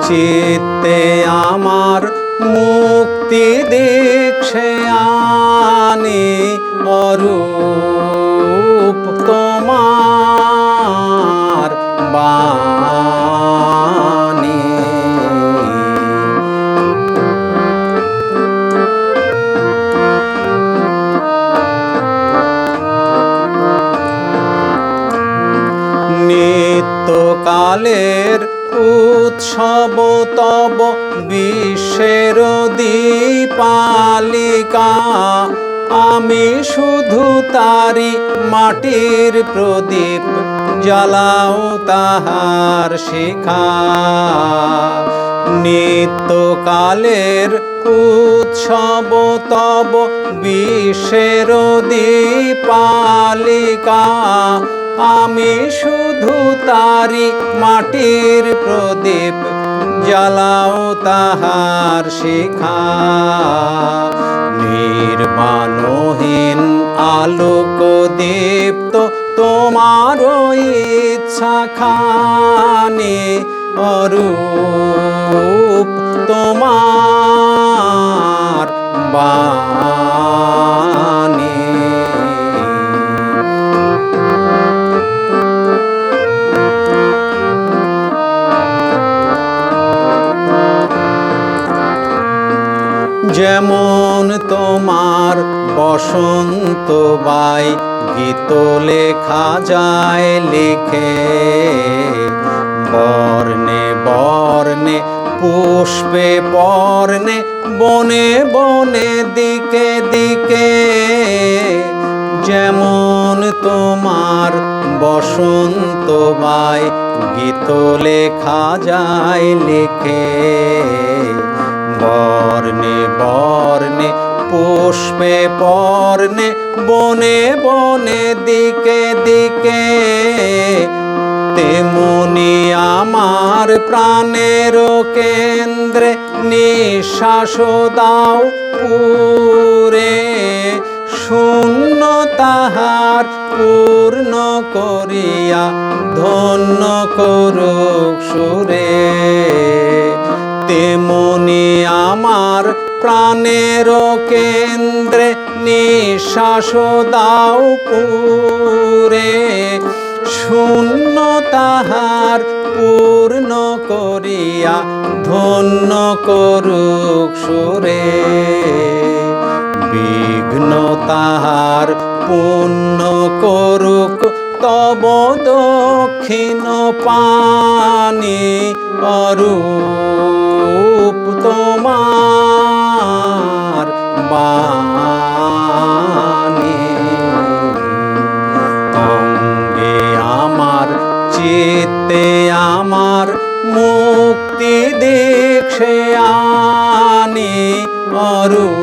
চিত্তে আমার মুক্তি দীক্ষে আনে অরূপ তোমার বাণী। নিত্যকালের উৎসব তব বিশ্বের দীপালিকা, আমি শুধু তারি মাটির প্রদীপ, জ্বালাও তাহার শিখা। নিত্যকালের উৎসব তব বিশ্বের দীপালিকা, আমি শুধু তারি মাটির প্রদীপ, জ্বালাও তাহার শিখা। নির্বাণহীন আলোক দীপ্ত তোমার ইচ্ছা খানি, অরূপ তোমার বাণী। যেমন তোমার বসন্ত বাই গীত লেখা যায় লিখে, বর্ণে বর্ণে পুষ্পে পর্ণে বনে বনে দিকে দিকে। যেমন তোমার বসন্ত বাই গীত লেখা যায় লিখে, বর্ণে বর্ণে পুষ্পে পর্ণে বনে বনে দিকে দিকে। তেমনি আমার প্রাণের কেন্দ্রে নিঃশ্বাস দাও পুরে, শূন্য তাহার পূর্ণ করিয়া ধন্য করুক সুরে। তেমনি আমার প্রাণের কেন্দ্রে নিঃশ্বাস দাও পুরে, শূন্য তাহার পূর্ণ করিয়া ধন্য করুক সুরে। বিঘ্ন তাহার পূর্ণ করুক তব দক্ষিণ পানি, অরূপ তোমার বাণী। অঙ্গে আমার চিত্তে আমার মুক্তি দীক্ষে আনি, অরূপ